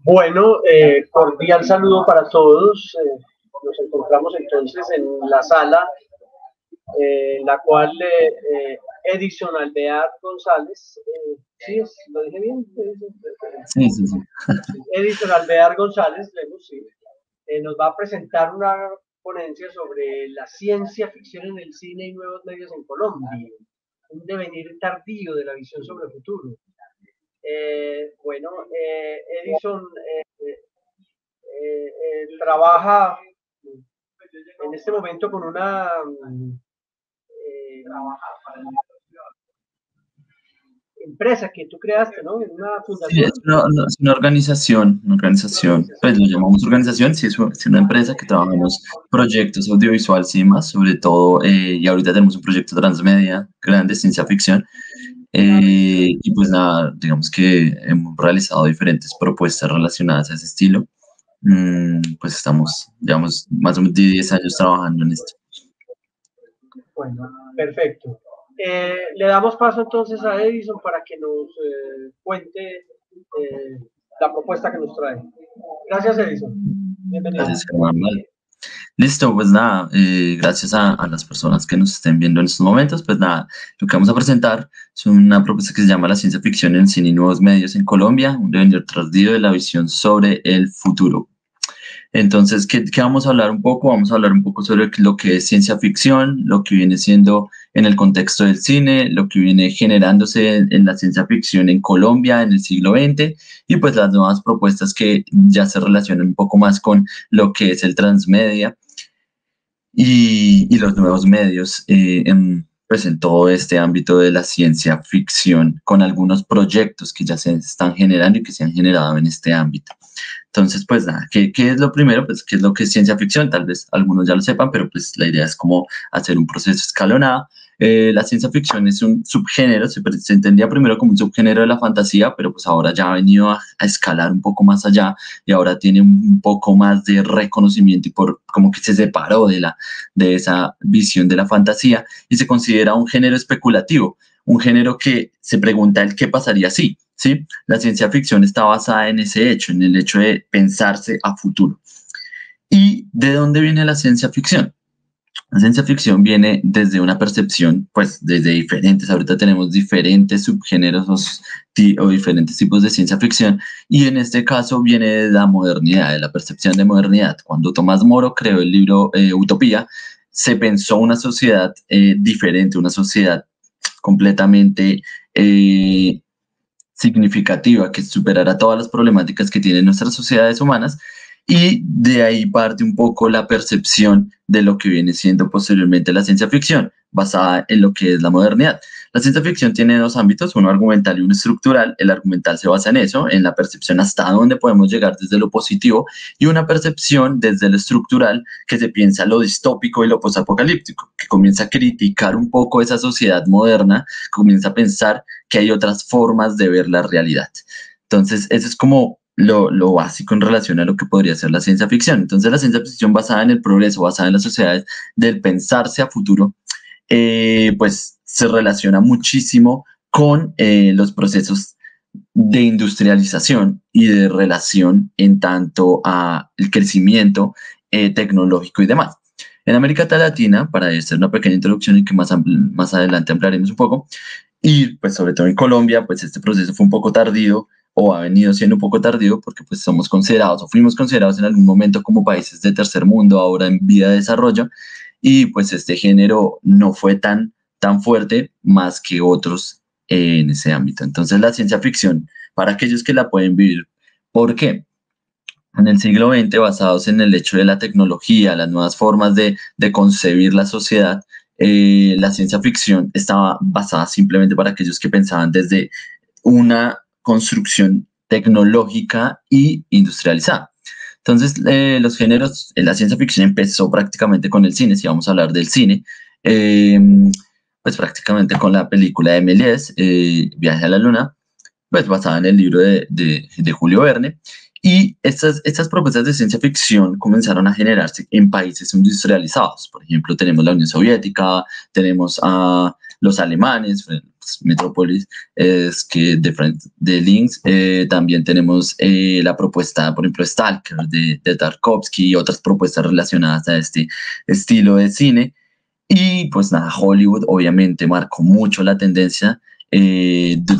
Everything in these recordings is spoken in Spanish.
Bueno, cordial saludo para todos. Nos encontramos entonces en la sala, en la cual Edison Alvear González, ¿sí lo dije bien? Sí, sí, sí. Edison Alvear González, sí, nos va a presentar una ponencia sobre la ciencia ficción en el cine y nuevos medios en Colombia, un devenir tardío de la visión sobre el futuro. Bueno, Edison trabaja en este momento con una empresa que tú creaste, ¿no? En una Sí, fundación. es una organización, pues lo llamamos organización, sí, es una empresa que trabajamos proyectos audiovisuales y demás, sobre todo, y ahorita tenemos un proyecto transmedia grande, ciencia ficción, y pues nada, digamos que hemos realizado diferentes propuestas relacionadas a ese estilo. Pues estamos, digamos, más o menos 10 años trabajando en esto. Bueno, perfecto. Le damos paso entonces a Edison para que nos cuente la propuesta que nos trae. Gracias, Edison. Bienvenido. Gracias, Germán. Vale. Listo, pues nada, gracias a las personas que nos estén viendo en estos momentos, pues nada, lo que vamos a presentar es una propuesta que se llama La ciencia ficción en el cine y nuevos medios en Colombia, un devenir tardío de la visión sobre el futuro. Entonces, ¿qué vamos a hablar un poco? Vamos a hablar un poco sobre lo que es ciencia ficción, lo que viene siendo en el contexto del cine, lo que viene generándose en la ciencia ficción en Colombia en el siglo XX y pues las nuevas propuestas que ya se relacionan un poco más con lo que es el transmedia y los nuevos medios pues en todo este ámbito de la ciencia ficción con algunos proyectos que ya se están generando y que se han generado en este ámbito. Entonces, pues nada, ¿qué es lo primero? Pues, ¿qué es lo que es ciencia ficción? Tal vez algunos ya lo sepan, pero pues la idea es como hacer un proceso escalonado. La ciencia ficción es un subgénero, se entendía primero como un subgénero de la fantasía, pero pues ahora ya ha venido a escalar un poco más allá y ahora tiene un poco más de reconocimiento y por como que se separó de esa visión de la fantasía y se considera un género especulativo, un género que se pregunta el qué pasaría si. ¿Sí? La ciencia ficción está basada en ese hecho, en el hecho de pensarse a futuro. ¿Y de dónde viene la ciencia ficción? La ciencia ficción viene desde una percepción, pues desde diferentes, ahorita tenemos diferentes subgéneros o diferentes tipos de ciencia ficción, y en este caso viene de la modernidad, de la percepción de modernidad. Cuando Tomás Moro creó el libro Utopía, se pensó una sociedad diferente, una sociedad completamente significativa que superara todas las problemáticas que tienen nuestras sociedades humanas y de ahí parte un poco la percepción de lo que viene siendo posteriormente la ciencia ficción, basada en lo que es la modernidad. La ciencia ficción tiene dos ámbitos, uno argumental y uno estructural. El argumental se basa en eso, en la percepción hasta dónde podemos llegar desde lo positivo, y una percepción desde lo estructural que se piensa lo distópico y lo posapocalíptico, que comienza a criticar un poco esa sociedad moderna, comienza a pensar que hay otras formas de ver la realidad. Entonces, eso es como lo básico en relación a lo que podría ser la ciencia ficción. Entonces, la ciencia ficción basada en el progreso, basada en las sociedades, del pensarse a futuro, pues se relaciona muchísimo con los procesos de industrialización y de relación en tanto a el crecimiento tecnológico y demás. En América Latina, para hacer una pequeña introducción y que más adelante ampliaremos un poco, y pues sobre todo en Colombia, pues este proceso fue un poco tardío o ha venido siendo un poco tardío porque pues somos considerados o fuimos considerados en algún momento como países de tercer mundo, ahora en vía de desarrollo, y pues este género no fue tan fuerte más que otros en ese ámbito. Entonces la ciencia ficción, para aquellos que la pueden vivir, ¿por qué? En el siglo XX, basados en el hecho de la tecnología, las nuevas formas de concebir la sociedad, la ciencia ficción estaba basada simplemente para aquellos que pensaban desde una construcción tecnológica y industrializada. Entonces, los géneros, la ciencia ficción empezó prácticamente con el cine, si vamos a hablar del cine, eh, pues prácticamente con la película de Méliès, Viaje a la Luna, pues basada en el libro de Julio Verne. Y estas propuestas de ciencia ficción comenzaron a generarse en países industrializados. Por ejemplo, tenemos la Unión Soviética, tenemos a los alemanes, pues, Metrópolis, es que de Lynx, también tenemos la propuesta, por ejemplo, Stalker de Tarkovsky y otras propuestas relacionadas a este estilo de cine. Y pues nada, Hollywood obviamente marcó mucho la tendencia,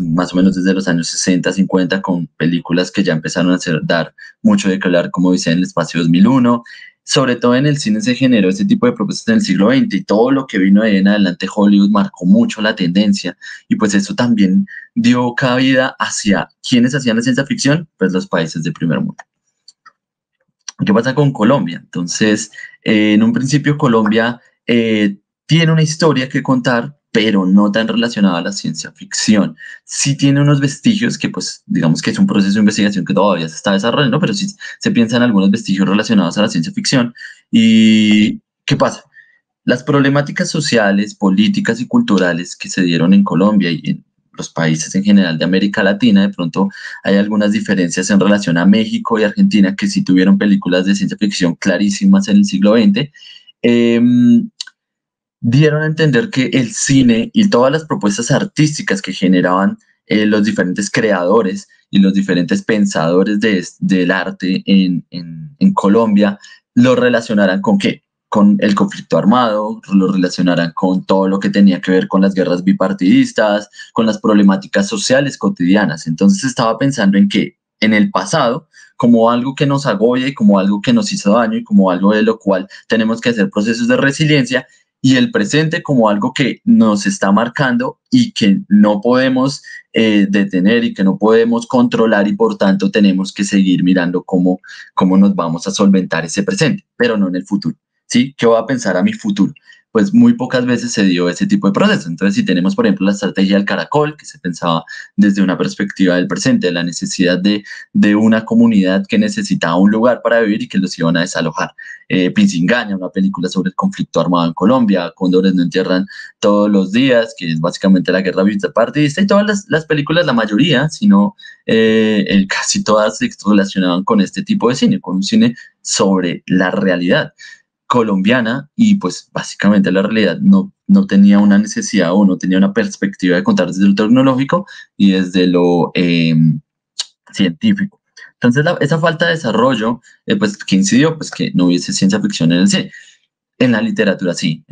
más o menos desde los años 60, 50, con películas que ya empezaron a dar mucho de qué hablar, como dice en el Espacio 2001. Sobre todo en el cine se generó este tipo de propuestas en el siglo XX y todo lo que vino de ahí en adelante Hollywood marcó mucho la tendencia y pues eso también dio cabida hacia quienes hacían la ciencia ficción, pues los países de primer mundo. ¿Qué pasa con Colombia? Entonces, en un principio Colombia tiene una historia que contar, pero no tan relacionada a la ciencia ficción. Sí tiene unos vestigios que, pues, digamos que es un proceso de investigación que todavía se está desarrollando, pero sí se piensan algunos vestigios relacionados a la ciencia ficción. ¿Y qué pasa? Las problemáticas sociales, políticas y culturales que se dieron en Colombia y en los países en general de América Latina, de pronto hay algunas diferencias en relación a México y Argentina que sí tuvieron películas de ciencia ficción clarísimas en el siglo XX, dieron a entender que el cine y todas las propuestas artísticas que generaban los diferentes creadores y los diferentes pensadores del arte en Colombia lo relacionaran con qué, con el conflicto armado, lo relacionaran con todo lo que tenía que ver con las guerras bipartidistas, con las problemáticas sociales cotidianas. Entonces estaba pensando en que en el pasado, como algo que nos agobia y como algo que nos hizo daño y como algo de lo cual tenemos que hacer procesos de resiliencia, y el presente como algo que nos está marcando y que no podemos detener y que no podemos controlar y por tanto tenemos que seguir mirando cómo nos vamos a solventar ese presente, pero no en el futuro. ¿Sí? ¿Qué voy a pensar a mi futuro? Pues muy pocas veces se dio ese tipo de proceso. Entonces, si tenemos, por ejemplo, la estrategia del caracol, que se pensaba desde una perspectiva del presente, de la necesidad de una comunidad que necesitaba un lugar para vivir y que los iban a desalojar. Pinzingaña, una película sobre el conflicto armado en Colombia, Cóndores no entierran todos los días, que es básicamente la guerra bipartidista, y todas las películas, la mayoría, sino casi todas se relacionaban con este tipo de cine, con un cine sobre la realidad colombiana y pues básicamente la realidad no tenía una necesidad o no tenía una perspectiva de contar desde lo tecnológico y desde lo científico. Entonces esa falta de desarrollo, pues que incidió, pues que no hubiese ciencia ficción en el cine. En la literatura sí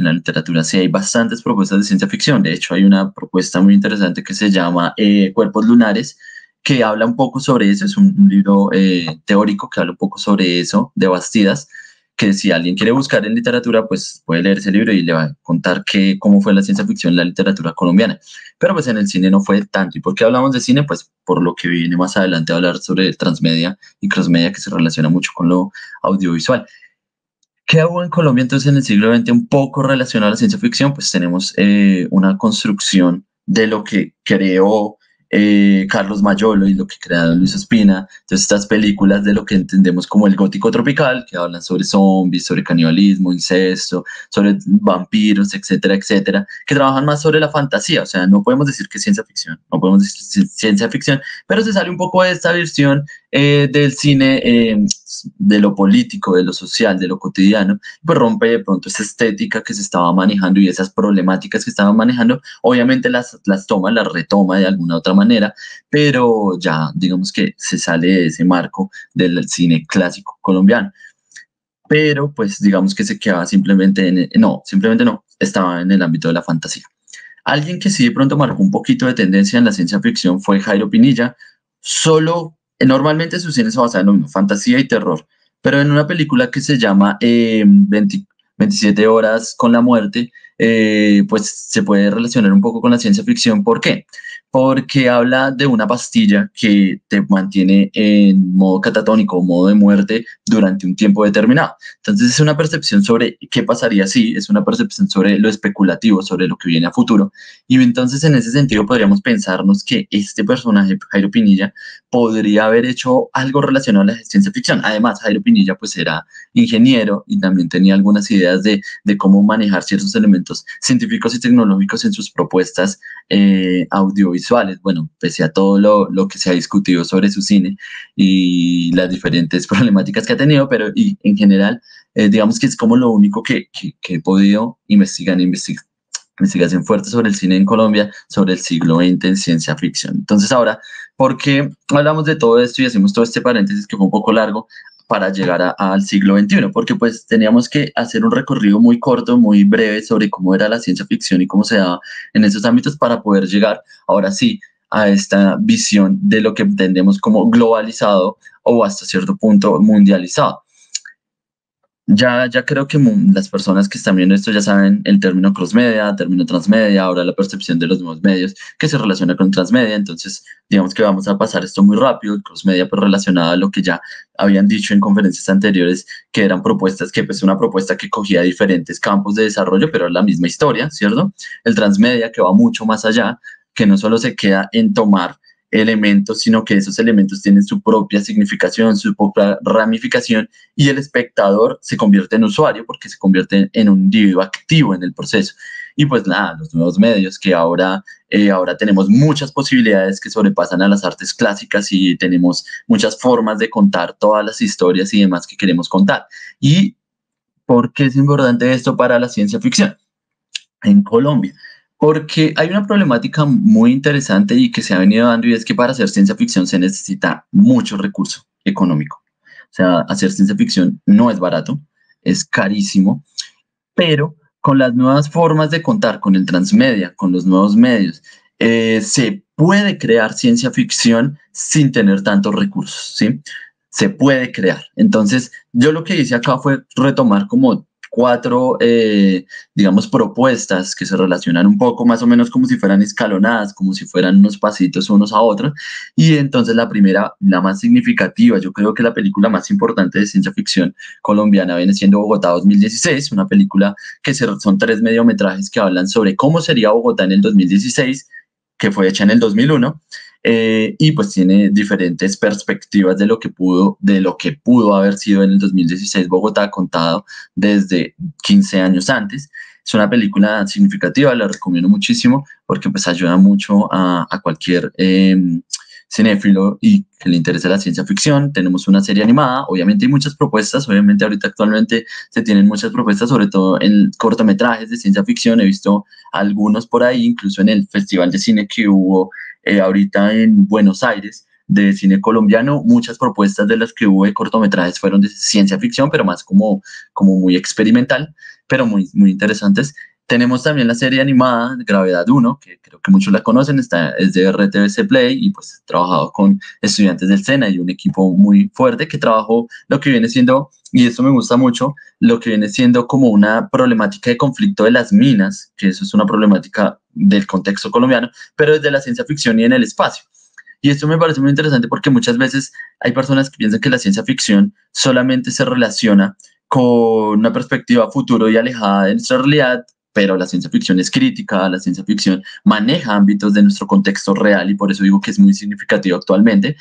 hay bastantes propuestas de ciencia ficción. De hecho, hay una propuesta muy interesante que se llama Cuerpos Lunares, que habla un poco sobre eso. Es un libro teórico que habla un poco sobre eso, de Bastidas, que si alguien quiere buscar en literatura, pues puede leer ese libro y le va a contar cómo fue la ciencia ficción en la literatura colombiana. Pero pues en el cine no fue tanto. ¿Y por qué hablamos de cine? Pues por lo que viene más adelante a hablar sobre transmedia y crossmedia, que se relaciona mucho con lo audiovisual. ¿Qué hubo en Colombia entonces en el siglo XX un poco relacionado a la ciencia ficción? Pues tenemos una construcción de lo que creó Carlos Mayolo y lo que crearon Luis Ospina. Entonces estas películas de lo que entendemos como el gótico tropical, que hablan sobre zombies, sobre canibalismo, incesto, sobre vampiros, etcétera, etcétera, que trabajan más sobre la fantasía. O sea, no podemos decir que es ciencia ficción, no podemos decir ciencia ficción, pero se sale un poco de esta versión del cine, de lo político, de lo social, de lo cotidiano, pues rompe de pronto esa estética que se estaba manejando y esas problemáticas que estaban manejando, obviamente las toma, las retoma de alguna otra manera, pero ya digamos que se sale de ese marco del cine clásico colombiano. Pero pues digamos que se quedaba simplemente simplemente no, estaba en el ámbito de la fantasía. Alguien que sí de pronto marcó un poquito de tendencia en la ciencia ficción fue Jairo Pinilla, solo normalmente su cine se basa en lo mismo, fantasía y terror, pero en una película que se llama 27 horas con la muerte, pues se puede relacionar un poco con la ciencia ficción. ¿Por qué? Porque habla de una pastilla que te mantiene en modo catatónico, modo de muerte, durante un tiempo determinado. Entonces es una percepción sobre qué pasaría si, es una percepción sobre lo especulativo, sobre lo que viene a futuro. Y entonces en ese sentido podríamos pensarnos que este personaje, Jairo Pinilla, podría haber hecho algo relacionado a la ciencia ficción. Además, Jairo Pinilla pues era ingeniero y también tenía algunas ideas de cómo manejar ciertos elementos científicos y tecnológicos en sus propuestas audiovisuales. Bueno, pese a todo lo que se ha discutido sobre su cine y las diferentes problemáticas que ha tenido, pero en general, digamos que es como lo único que he podido investigar. investigación fuerte sobre el cine en Colombia, sobre el siglo XX en ciencia ficción. Entonces ahora, ¿por qué hablamos de todo esto y hacemos todo este paréntesis que fue un poco largo para llegar al siglo XXI? Porque pues teníamos que hacer un recorrido muy corto, muy breve sobre cómo era la ciencia ficción y cómo se daba en esos ámbitos para poder llegar ahora sí a esta visión de lo que entendemos como globalizado o hasta cierto punto mundializado. Ya creo que las personas que están viendo esto ya saben el término crossmedia, término transmedia, ahora la percepción de los nuevos medios que se relaciona con transmedia. Entonces, digamos que vamos a pasar esto muy rápido. El crossmedia, pues relacionado a lo que ya habían dicho en conferencias anteriores, que eran propuestas, que pues una propuesta que cogía diferentes campos de desarrollo, pero es la misma historia, ¿cierto? El transmedia, que va mucho más allá, que no solo se queda en tomar elementos, sino que esos elementos tienen su propia significación, su propia ramificación, y el espectador se convierte en usuario porque se convierte en un individuo activo en el proceso. Y pues nada, los nuevos medios que ahora tenemos muchas posibilidades que sobrepasan a las artes clásicas y tenemos muchas formas de contar todas las historias y demás que queremos contar. ¿Y por qué es importante esto para la ciencia ficción en Colombia? Porque hay una problemática muy interesante y que se ha venido dando, y es que para hacer ciencia ficción se necesita mucho recurso económico. O sea, hacer ciencia ficción no es barato, es carísimo, pero con las nuevas formas de contar, con el transmedia, con los nuevos medios, se puede crear ciencia ficción sin tener tantos recursos, ¿sí? Se puede crear. Entonces, yo lo que hice acá fue retomar como cuatro, digamos, propuestas que se relacionan un poco más o menos como si fueran escalonadas, como si fueran unos pasitos unos a otros. Y entonces la primera, la más significativa, yo creo que la película más importante de ciencia ficción colombiana viene siendo Bogotá 2016, una película que son 3 mediometrajes que hablan sobre cómo sería Bogotá en el 2016, que fue hecha en el 2001, y pues tiene diferentes perspectivas de lo que pudo haber sido en el 2016 Bogotá, contado desde 15 años antes. Es una película significativa, la recomiendo muchísimo porque pues ayuda mucho a cualquier cinéfilo y que le interese la ciencia ficción. Tenemos una serie animada, obviamente hay muchas propuestas, obviamente ahorita actualmente se tienen muchas propuestas, sobre todo en cortometrajes de ciencia ficción. He visto algunos por ahí, incluso en el festival de cine que hubo ahorita en Buenos Aires de cine colombiano, muchas propuestas de las que hubo de cortometrajes fueron de ciencia ficción, pero más como muy experimental, pero muy interesantes. Tenemos también la serie animada Gravedad 1, que creo que muchos la conocen, es de RTBC Play y pues he trabajado con estudiantes del SENA y un equipo muy fuerte que trabajó lo que viene siendo, y esto me gusta mucho, lo que viene siendo como una problemática de conflicto de las minas, que eso es una problemática del contexto colombiano, pero desde la ciencia ficción y en el espacio. Y esto me parece muy interesante porque muchas veces hay personas que piensan que la ciencia ficción solamente se relaciona con una perspectiva futuro y alejada de nuestra realidad, pero la ciencia ficción es crítica, la ciencia ficción maneja ámbitos de nuestro contexto real y por eso digo que es muy significativo actualmente,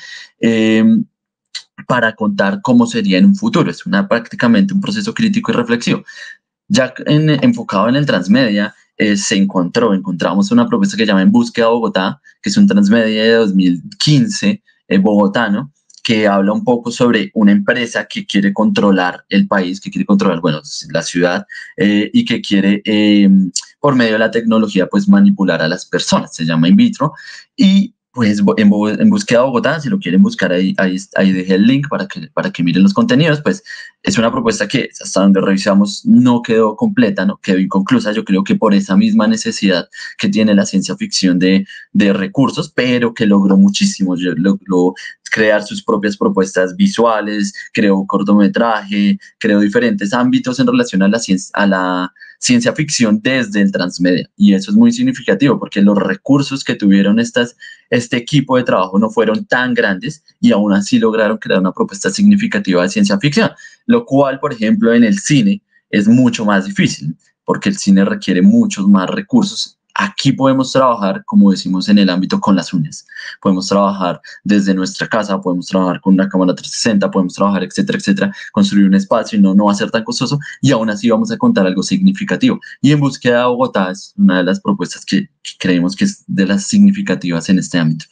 para contar cómo sería en un futuro. Es prácticamente un proceso crítico y reflexivo. Ya enfocado en el transmedia, encontramos una propuesta que se llama En Búsqueda de Bogotá, que es un transmedia de 2015 bogotano, que habla un poco sobre una empresa que quiere controlar el país, que quiere controlar, bueno, la ciudad, y que quiere, por medio de la tecnología, pues manipular a las personas. Se llama In Vitro. Y pues en Búsqueda de Bogotá, si lo quieren buscar, ahí dejé el link para que miren los contenidos. Pues es una propuesta que hasta donde revisamos no quedó completa, no quedó inconclusa. Yo creo que por esa misma necesidad que tiene la ciencia ficción de recursos, pero que logró muchísimo, logró crear sus propias propuestas visuales, creó cortometraje, creó diferentes ámbitos en relación a la ciencia ficción desde el transmedia. Y eso es muy significativo porque los recursos que tuvieron este equipo de trabajo no fueron tan grandes y aún así lograron crear una propuesta significativa de ciencia ficción, lo cual, por ejemplo, en el cine es mucho más difícil porque el cine requiere muchos más recursos. Aquí podemos trabajar, como decimos, en el ámbito con las uñas. Podemos trabajar desde nuestra casa, podemos trabajar con una cámara 360, podemos trabajar, etcétera, etcétera, construir un espacio y no va a ser tan costoso y aún así vamos a contar algo significativo. Y En Búsqueda de Bogotá es una de las propuestas que creemos que es de las significativas en este ámbito.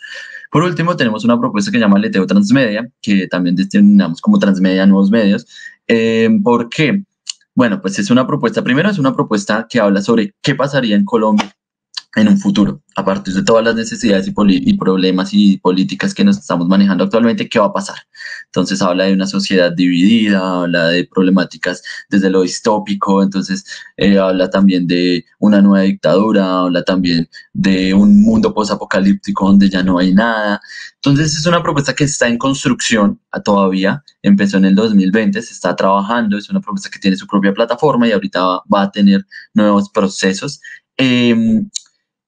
Por último, tenemos una propuesta que se llama Aleteo Transmedia, que también denominamos como Transmedia Nuevos Medios. ¿Por qué? Bueno, pues es una propuesta, primero es una propuesta que habla sobre qué pasaría en Colombia en un futuro, a partir de todas las necesidades y problemas y políticas que nos estamos manejando actualmente, ¿qué va a pasar? Entonces habla de una sociedad dividida, habla de problemáticas desde lo distópico, entonces habla también de una nueva dictadura, habla también de un mundo posapocalíptico donde ya no hay nada. Entonces es una propuesta que está en construcción todavía, empezó en el 2020, se está trabajando, es una propuesta que tiene su propia plataforma y ahorita va a tener nuevos procesos. Eh,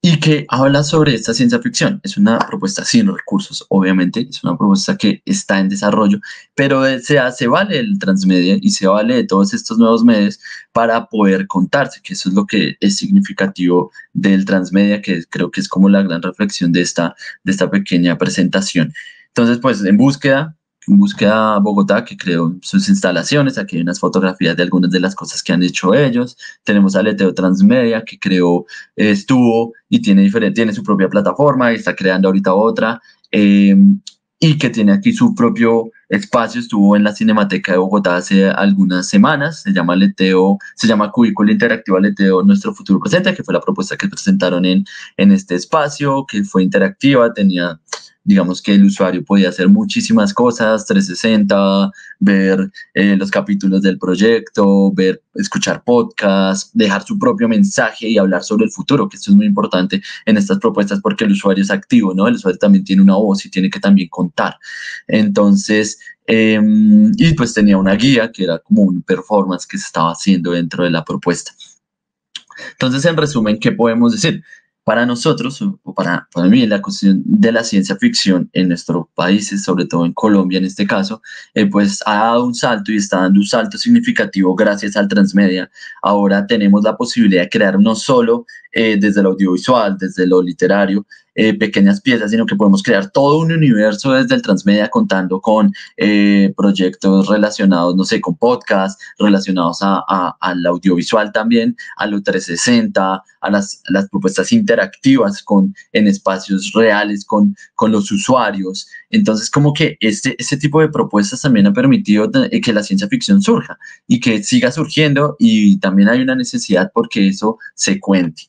y que habla sobre esta ciencia ficción. Es una propuesta sin recursos, obviamente, es una propuesta que está en desarrollo, pero se vale el transmedia y se vale de todos estos nuevos medios para poder contarse, que eso es lo que es significativo del transmedia, que creo que es como la gran reflexión de esta pequeña presentación. Entonces, pues en búsqueda Bogotá, que creó sus instalaciones, aquí hay unas fotografías de algunas de las cosas que han hecho ellos. Tenemos a Aleteo Transmedia, que creó, estuvo y tiene su propia plataforma y está creando ahorita otra, y que tiene aquí su propio espacio. Estuvo en la Cinemateca de Bogotá hace algunas semanas, se llama Cubículo Interactivo Aleteo Nuestro Futuro Presente, que fue la propuesta que presentaron en este espacio, que fue interactiva, tenía, digamos que el usuario podía hacer muchísimas cosas, 360, ver los capítulos del proyecto, escuchar podcasts, dejar su propio mensaje y hablar sobre el futuro, que esto es muy importante en estas propuestas porque el usuario es activo, ¿no? El usuario también tiene una voz y tiene que también contar. Entonces, y pues tenía una guía que era como un performance que se estaba haciendo dentro de la propuesta. Entonces, en resumen, ¿qué podemos decir? Para nosotros, o para mí, la cuestión de la ciencia ficción en nuestros países, sobre todo en Colombia en este caso, pues ha dado un salto y está dando un salto significativo gracias al transmedia. Ahora tenemos la posibilidad de crear no solo desde lo audiovisual, desde lo literario, pequeñas piezas, sino que podemos crear todo un universo desde el transmedia contando con proyectos relacionados, no sé, con podcasts, relacionados al audiovisual también, a lo 360, a las propuestas interactivas en espacios reales con los usuarios. Entonces, como que este tipo de propuestas también ha permitido que la ciencia ficción surja y que siga surgiendo, y también hay una necesidad porque eso se cuente.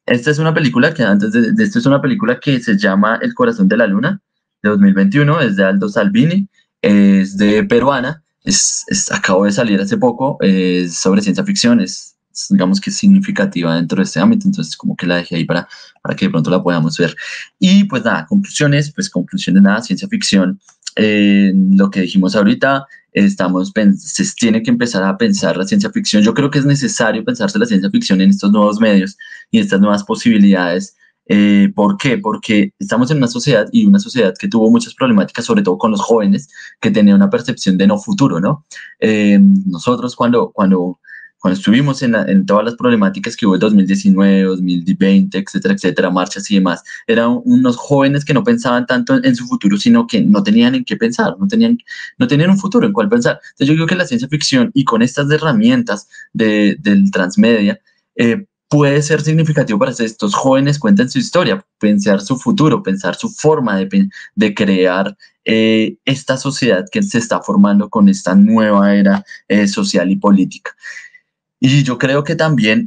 Esta es una película que antes de esto es una película que se llama El Corazón de la Luna, de 2021, es de Aldo Salvini, es de peruana, acabó de salir hace poco, es sobre ciencia ficción, digamos que significativa dentro de este ámbito, entonces como que la dejé ahí para que de pronto la podamos ver. Y pues nada, conclusiones nada, ciencia ficción, lo que dijimos ahorita, se tiene que empezar a pensar la ciencia ficción. Yo creo que es necesario pensarse la ciencia ficción en estos nuevos medios y estas nuevas posibilidades. ¿Por qué? Porque estamos en una sociedad que tuvo muchas problemáticas, sobre todo con los jóvenes, que tenían una percepción de no futuro, ¿no? Nosotros cuando estuvimos en todas las problemáticas que hubo en 2019, 2020, etcétera, etcétera, marchas y demás, eran unos jóvenes que no pensaban tanto en su futuro, sino que no tenían en qué pensar, no tenían un futuro en cuál pensar. Entonces yo creo que la ciencia ficción y con estas herramientas del transmedia, puede ser significativo para que estos jóvenes cuenten su historia, pensar su futuro, pensar su forma de crear esta sociedad que se está formando con esta nueva era social y política. Y yo creo que también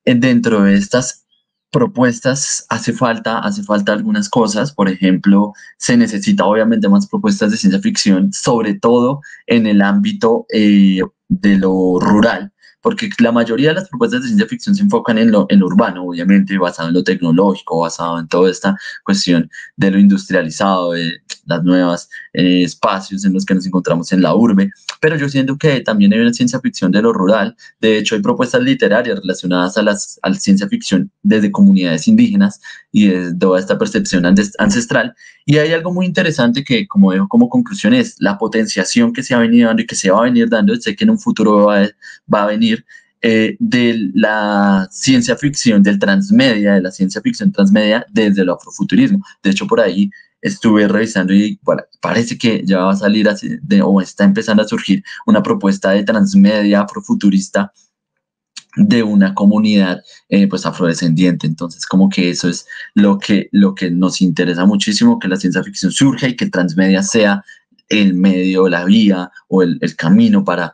dentro de estas propuestas hace falta algunas cosas. Por ejemplo, se necesita obviamente más propuestas de ciencia ficción, sobre todo en el ámbito de lo rural, porque la mayoría de las propuestas de ciencia ficción se enfocan en lo urbano, obviamente, basado en lo tecnológico, basado en toda esta cuestión de lo industrializado, de las nuevas espacios en los que nos encontramos en la urbe. Pero yo siento que también hay una ciencia ficción de lo rural. De hecho, hay propuestas literarias relacionadas a la ciencia ficción desde comunidades indígenas y de toda esta percepción ancestral. Y hay algo muy interesante que, como dejo como conclusión, es la potenciación que se ha venido dando y que se va a venir dando. Sé que en un futuro va a venir de la ciencia ficción, de la ciencia ficción transmedia desde el afrofuturismo. De hecho, por ahí estuve revisando y bueno, parece que ya va a salir o está empezando a surgir una propuesta de transmedia afrofuturista de una comunidad pues afrodescendiente. Entonces como que eso es lo que nos interesa muchísimo, que la ciencia ficción surja y que el transmedia sea el medio, la vía o el camino para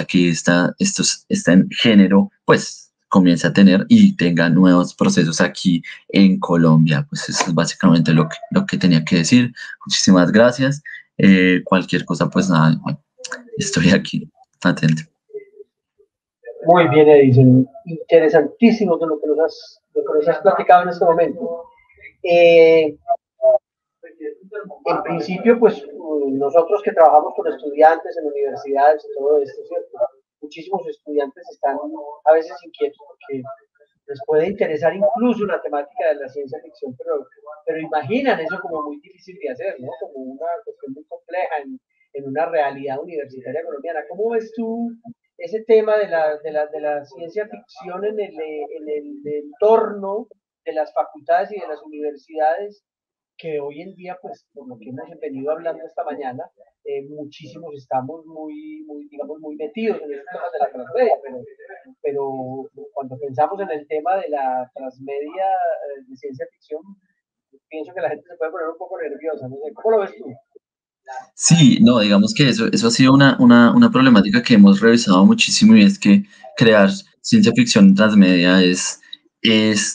que este género pues comience a tener y tenga nuevos procesos aquí en Colombia. Pues eso es básicamente lo que tenía que decir. Muchísimas gracias. Cualquier cosa, pues nada, bueno, estoy aquí, atento. Muy bien, Edison. Interesantísimo lo que nos has platicado en este momento. En principio, pues nosotros que trabajamos con estudiantes en universidades y todo esto, ¿cierto? Muchísimos estudiantes están a veces inquietos porque les puede interesar incluso la temática de la ciencia ficción, pero imaginan eso como muy difícil de hacer, ¿no? Como una cuestión muy compleja en una realidad universitaria colombiana. ¿Cómo ves tú ese tema de la ciencia ficción en el entorno de las facultades y de las universidades, que hoy en día, pues, por lo que hemos venido hablando esta mañana, muchísimos estamos digamos, muy metidos en estos temas de la transmedia, pero cuando pensamos en el tema de la transmedia de ciencia ficción, pienso que la gente se puede poner un poco nerviosa, no sé, ¿cómo lo ves tú? Sí, no, digamos que eso ha sido una problemática que hemos revisado muchísimo y es que crear ciencia ficción transmedia es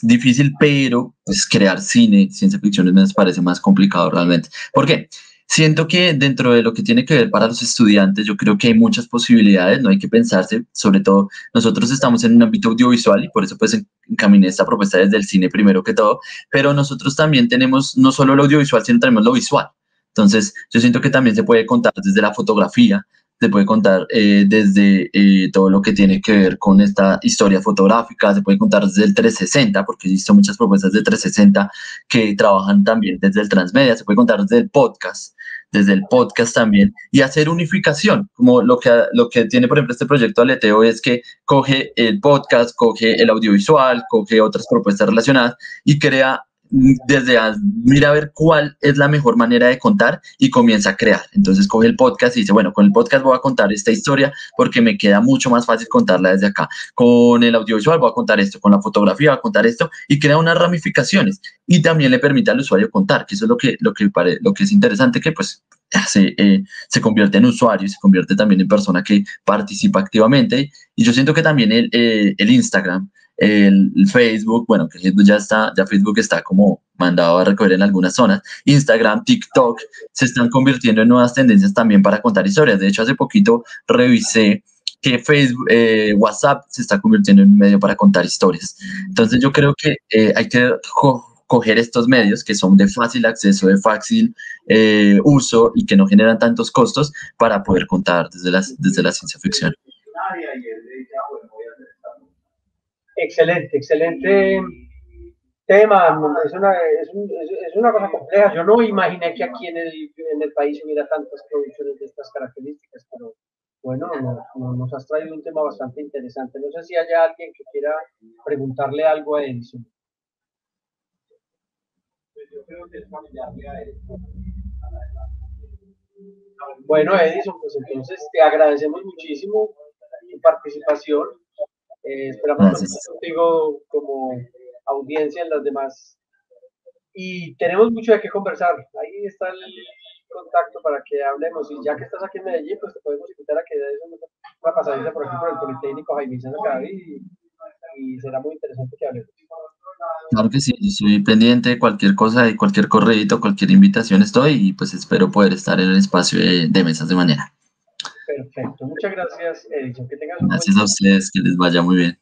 difícil, pero pues crear ciencia ficción me parece más complicado realmente. ¿Por qué? Siento que dentro de lo que tiene que ver para los estudiantes, yo creo que hay muchas posibilidades, no hay que pensarse, sobre todo nosotros estamos en un ámbito audiovisual y por eso pues encaminé esta propuesta desde el cine primero que todo, pero nosotros también tenemos no solo el audiovisual, sino también lo visual. Entonces, yo siento que también se puede contar desde la fotografía, se puede contar desde todo lo que tiene que ver con esta historia fotográfica, se puede contar desde el 360, porque he visto muchas propuestas de 360 que trabajan también desde el transmedia, se puede contar desde el podcast también, y hacer unificación, como lo que tiene, por ejemplo, este proyecto Aleteo es que coge el podcast, coge el audiovisual, coge otras propuestas relacionadas y crea mira a ver cuál es la mejor manera de contar y comienza a crear. Entonces coge el podcast y dice, bueno, con el podcast voy a contar esta historia porque me queda mucho más fácil contarla desde acá. Con el audiovisual voy a contar esto, con la fotografía voy a contar esto y crea unas ramificaciones y también le permite al usuario contar, que eso es lo que es interesante, que pues se convierte en usuario y se convierte también en persona que participa activamente. Y yo siento que también el Instagram, el Facebook, bueno, que ya Facebook está como mandado a recoger en algunas zonas, Instagram, TikTok, se están convirtiendo en nuevas tendencias también para contar historias. De hecho, hace poquito revisé que Facebook, WhatsApp se está convirtiendo en un medio para contar historias. Entonces yo creo que hay que coger estos medios que son de fácil acceso, de fácil uso y que no generan tantos costos para poder contar desde la ciencia ficción. Excelente, excelente tema. Es una cosa compleja. Yo no imaginé que aquí en el país hubiera tantas producciones de estas características, pero bueno, nos has traído un tema bastante interesante. No sé si haya alguien que quiera preguntarle algo a Edison. Bueno, Edison, pues entonces te agradecemos muchísimo tu participación. Esperamos contar contigo como audiencia en las demás. Y tenemos mucho de qué conversar. Ahí está el contacto para que hablemos. Y ya que estás aquí en Medellín, pues te podemos invitar a que des una pasadita por aquí por el Politécnico Jaime Sáenz Cadavid y será muy interesante que hablemos. Claro que sí, estoy pendiente de cualquier cosa, de cualquier correíto, cualquier invitación estoy y pues espero poder estar en el espacio de mesas de manera. Perfecto. Muchas gracias, Edison. Que tengas un buen Gracias a día. ustedes, que les vaya muy bien.